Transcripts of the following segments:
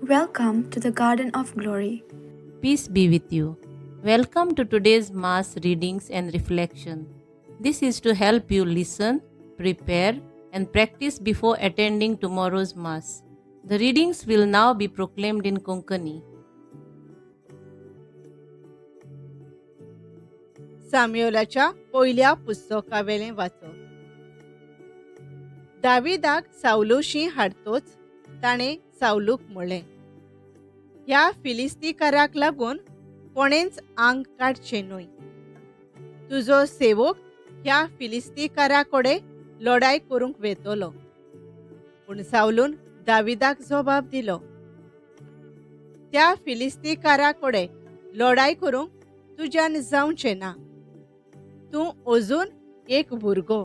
Welcome to the Garden of Glory. Peace be with you. Welcome to today's Mass readings and reflection. This is to help you listen, prepare, and practice before attending tomorrow's Mass. The readings will now be proclaimed in Konkani. साम्युएलाच्या पयल्या पुस्तकावेलें वाचप. दाविदाक सावलुशी हाडतोच ताणें सावलूक म्हळें, ह्या फिलिस्तीकाराक लागून कोणेंच आंग काडचें न्हय. तुजो सेवक ह्या फिलिस्तीकाराकोडे लढाई करूंक वेतलो. पूण सावलून दाविदाक जबाब दिलो, त्या फिलिस्तीकाराकोडे लढाई करूंक तुज्यान जावचें ना. तूं अजून एक भुरगो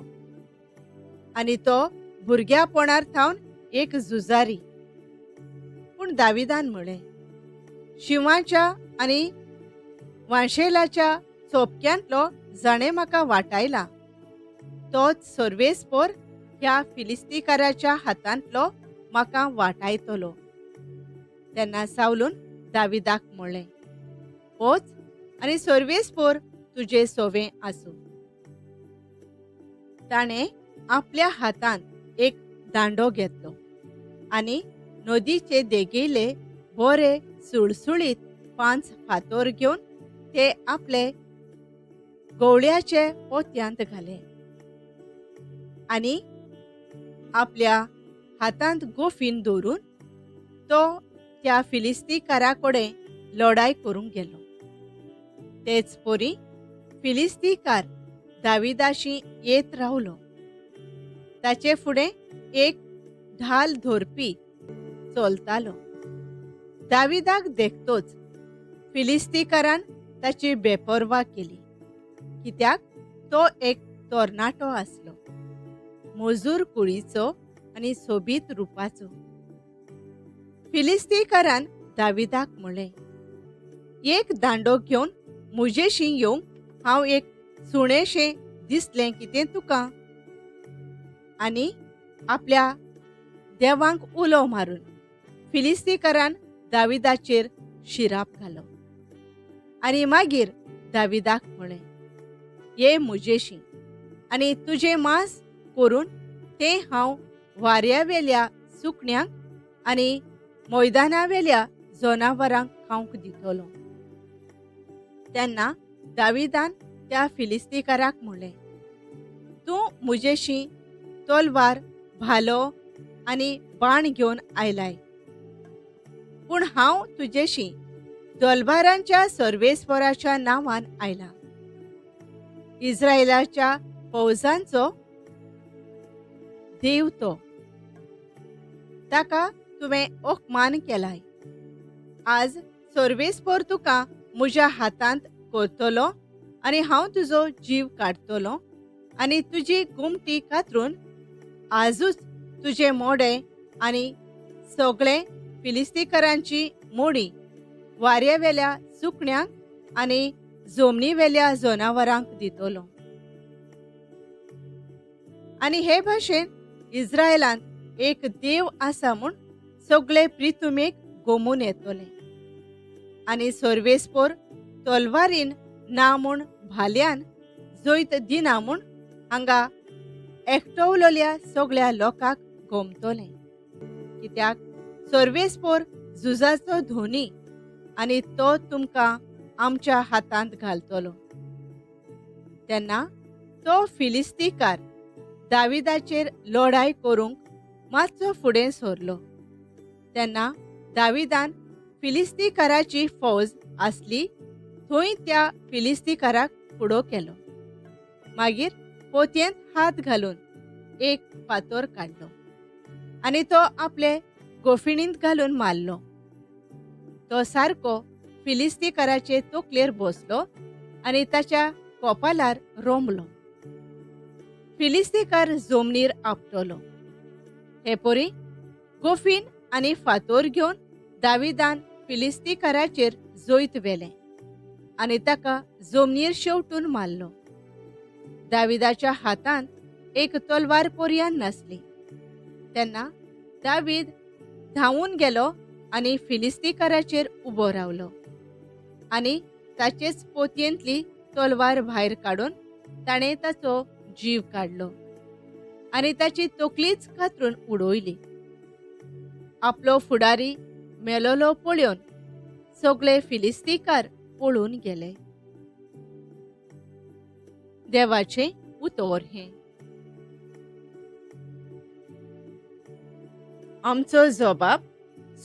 आनी तो भुरग्यापणार थावन एक झुजारी. पूण दाविदान म्हळें, शिवाच्या आनी वांशेलाच्या चोपक्यांतलो जाणें म्हाका वाटायला. तोच सर्वेस्पोर ह्या फिलिस्तीकाराच्या हातांतलो म्हाका वाटायतलो. तेन्ना सावलून दाविदाक म्हळें, वच आनी सर्वेस्पोर तुजे सोवें आसूं. ताणें आपल्या हातांत एक दांडो घेतलो आनी नदीचे देगेले बरे सुळसुळीत 5 फातर घेवन ते आपले गवळ्याचे पोत्यांत घाले आनी आपल्या हातांत गोफीन दवरून तो त्या फिलिस्तीकाराकोडे लढाई करूंक गेलो. तेच पोरी फिलिस्तीकार दाविदाशी येत रावलो. ताचे फुडें एक ढाल धरपी चलतालो. दाविदाक देखतोच फिलिस्तीकारान ताची बेपरवा केली, कित्याक तो एक तरणाटो आसलो, मजूर कुळीचो आनी सोबीत रुपाचो. फिलिस्तीकारान दाविदाक म्हळें, एक दांडो घेवन म्हजेशी येवंक हांव एक सुणेशें दिसलें कितें तुका. आनी आपल्या देवांक उलो मारून फिलिस्तीकारान दाविदाचेर शिराप घालो. आनी मागीर दाविदाक म्हळें, ये म्हजेशी आनी तुजें मांस करून तें हांव वाऱ्यावेल्या सुकण्यांक आनी मैदानावेल्या जनावरांक खावंक दितलो. तेन्ना दाविदान त्या फिलिस्तीकाराक म्हळें, तूं म्हजेशी तलवार, भालो आनी बाण घेवन आयलाय. पूण हांव तुजेशी तलवारांच्या सर्वेस्पराच्या नांवान आयला, इस्रायेलाच्या फौजांचो देव तो. ताका तुवें ओकमान केलाय. आज सर्वेस्पर तुका म्हज्या हातांत करतलो आनी हांव तुजो जीव काडटलो आनी तुजी गुमटी कातरून आजूच तुजे मोडे आनी सगळे फिलिस्तीकारांची मोडी वाऱ्यावेल्या सुकण्यांक आनी जमनीवेल्या जनावरांक दितलो. आनी हे भाशेन इस्रायेलांत एक देव आसा म्हूण सगळे प्रितुमेक गोमून येतले. आनी सर्वेस्पोर तलवारीन ना म्हूण भाल्यान जैत दिना म्हूण हांगा एकटवलेल्या सगळ्या लोकांक गोमतले. कित्याक सर्वेस्पोर झुजाचो धोनी आनी तो तुमकां आमच्या हातांत घालतलो. तेन्ना तो फिलिस्तीकार दाविदाचेर लढाई करूंक मातसो फुडें सरलो. तेन्ना दाविदान फिलिस्तीकाराची फौज आसली थंय त्या फिलिस्तीकाराक फुडो केलो. मागीर पोतयेंत हात घालून एक फातर काडलो आनी तो आपले गोफिणींत घालून मारलो. तो सारको फिलिस्तीकाराचे तकलेर बसलो आनी ताच्या कोपालार रोंबलो. फिलिस्तीकार जमनीर आपटलो. हे पोरी गोफीन आनी फातर घेवन दाविदान फिलिस्तीकाराचेर जैत वेलें आनी ताका जमनीर शेवटून मारलो. दाविदाच्या हातांत एक तलवार पर्यान नासली. तेन्ना दावीद धांवून गेलो आनी फिलिस्तीकाराचेर उबो रावलो आनी ताचेच पोतयेंतली तलवार भायर काडून ताणें ताचो जीव काडलो आनी ताची तकलीच कातरून उडोयली. आपलो फुडारी मेलोलो पळोवन सगळे फिलिस्तीकार पळून गेले. देवाचें उतर हें. आमचो जबाब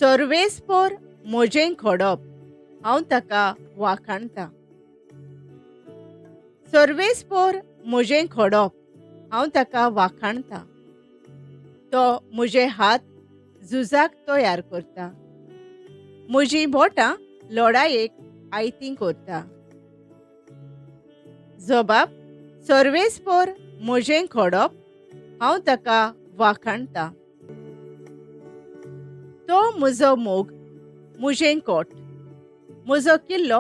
सर्वेस्पर मोजें खोडप. हांव ताका वाखाणटां. सर्वेस्पर मोजें खोडप. हांव ताका वाखाणटां. तो म्हजे हात झुजाक तयार करता. म्हजीं बोटां लढायेक आयतीं करता. जबाब सर्वेस्पर मोजें खोडप. हांव ताका वाखाणटां. तो म्हजो मोग, म्हजें कोट, म्हजो किल्लो,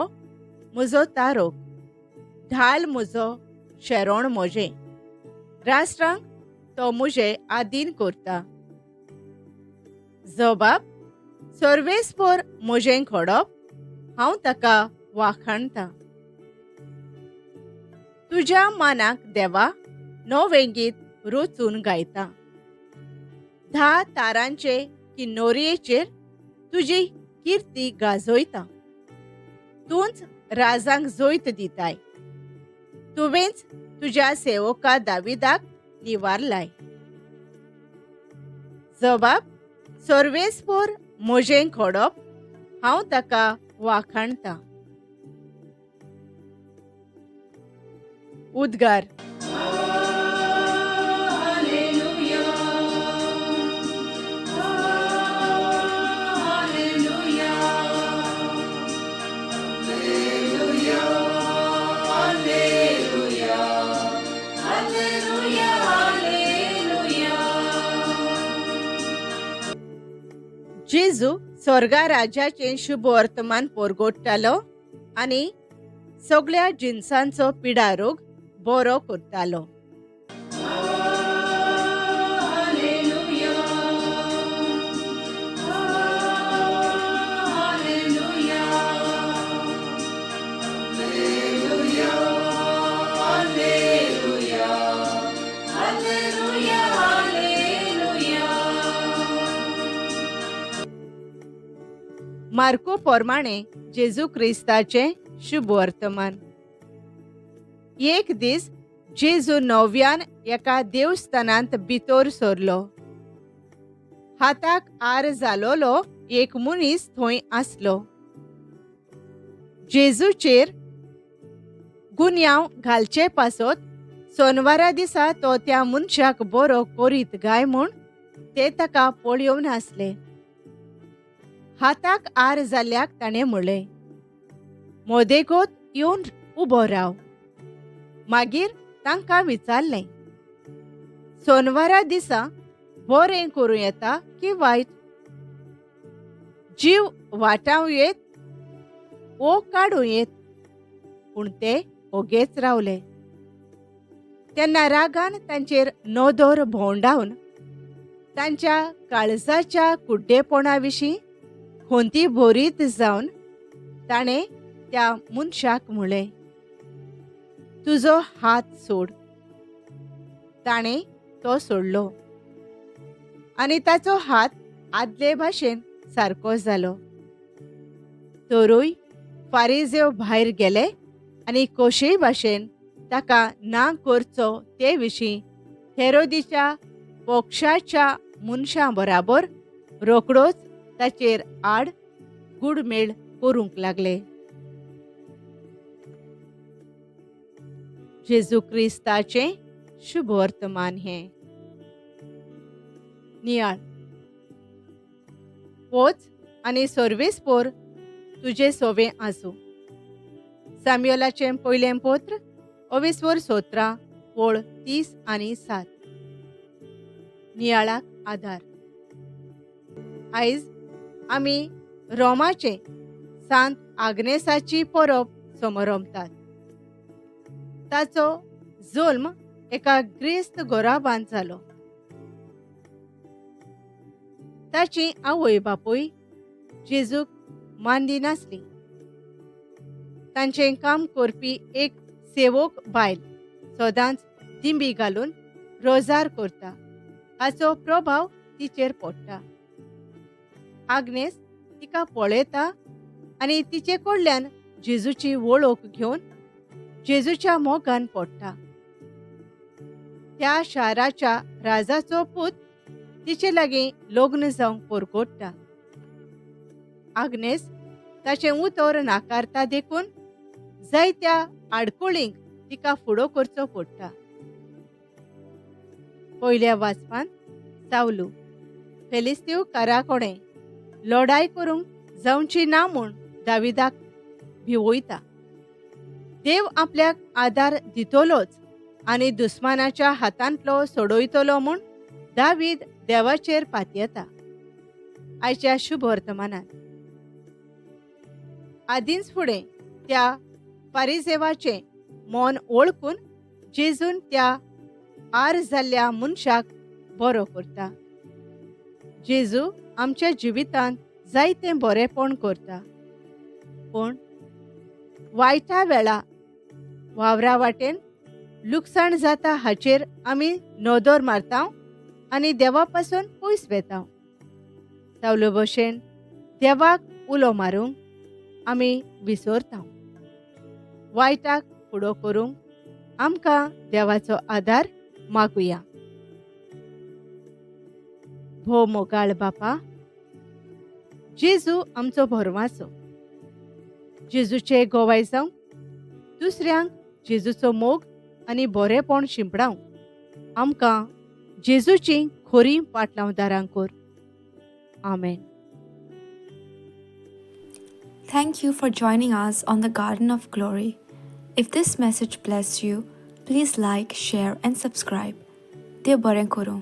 म्हजो तारोक, ढाल म्हजो, शेरोण म्हजें. राष्ट्रांक तो म्हजें आदीन करता. जबाब सर्वेस्पर मोजें खोडप. हांव ताका वाखाणटां. तुज्या मानाक देवा नवें गीत रचून गायता. 10 तारांचे किन्नोरयेचेर तुजी किर्ती गाजोयता. तूंच राजांक जोयत दिताय. तुवेंच तुज्या सेवका दाविदाक निवारलाय. जबाब सर्वेस्पर मोजें खोडप. हांव ताका वाखाणटां. उद्गार. जेजू स्वर्गा राज्याचें शुभ वर्तमान परगोडटालो आनी सगळ्या जिन्सांचो पिडारोग बरो करतालो. मार्को प्रमाणे जेजू क्रिस्ताचें शुभ वर्तमान. एक दीस जेजू नव्यान एका देवस्थानांत भितर सरलो. हाताक आर जालोलो एक मनीस थंय आसलो. जेजूचेर गुन्यांव घालचे पासत सोनवारा दिसा तो त्या मनशाक बरो करीत गाय म्हूण ते ताका पळयोवन आसले. हाताक आर जाल्ल्याक ताणें म्हणलें, मोदेगोत येवन उबो राव. मागीर तांकां विचारलें, सोनवारा दिसा बरें करूं येता की वायट? जीव वाटाव येत वो काडूं येत? पूण ते ओगेच रावले. तेन्ना रागान तांचेर नदर भोंवडावन तांच्या काळजाच्या कुड्डेपणा विशीं खोंती भरीत जावन ताणें त्या मनशाक म्हणलें, तुजो हात सोड. ताणें तो सोडलो आनी ताचो हात आदले भाशेन सारको जालो. तरूय फारिजेव भायर गेले आनी कशेय भाशेन ताका ना करचो ते विशीं हेरोदीच्या पक्षाच्या मनशां बराबर रोखडोच ताचेर आड गुडमेळ करूंक लागले. जेजू क्रिस्ताचें शुभ वर्तमान हें. नियाळ. वच आनी सर्वेस्पर तुजे सोवे आसूं. साम्युएलाचें पयलें पत्र 17 वळ 30 आनी 7. नियाळाक आधार. आयज आमी रोमाचे सांत आग्नेसाची परब समरंभतात. ताचो जल्म एका ग्रेस्त गोराबांत जालो. ताची आवय बापूय जेजूक मान दिनासली. तांचें काम करपी एक सेवक बायल सदांच दिंबी घालून रोजार करता, हाचो प्रभाव तिचेर पडटा. आग्नेस तिका पळयता आनी तिचे कडल्यान जेजूची वळख घेवन जेजूच्या मोगान पडटा. त्या शाराच्या राजाचो पूत तिचे लागीं लग्न जावंक परगोडटा. आग्नेस ताचें उतर नाकारता देखून जायत्या आडकुळींक तिका फुडो करचो पडटा. पयल्या वाचपान सावलू फेलिस्तीव काराकोणे लढाई करूंक जावची ना म्हूण दाविदाक भिवयता. देव आपल्याक आदार दितलोच आनी दुस्मानाच्या हातांतलो सोडयतलो म्हूण दावीद देवाचेर पातयेता. आयच्या शुभ वर्तमानांत आदींच फुडें त्या फारिसेवाचें मन ओळखून जेजून त्या आर जाल्ल्या मनशाक बरो करता. जेजू आमच्या जिवितांत जायतें बरेंपण करता, पूण वायटा वेळा वावरा वाटेन लुकसाण जाता हाचेर आमी नदर मारता आनी देवा पासून पयस वेता. सावलो भशेन देवाक उलो मारूंक आमी विसरता. वायटाक फुडो करूंक आमकां देवाचो आदार मागुया. भोव मोगाळ बापा, जेजू आमचो भरवंसो. जेजूचे गोवाय जावंक दुसऱ्यांक जेजूचो मोग आनी बरेपण शिंपडावंक आमकां जेजूची खरी पाटलांवदारां कर. आमेन. Thank you for joining us on the Garden of Glory. If this message blessed you, please like, share, and subscribe. Dear Baren Koro.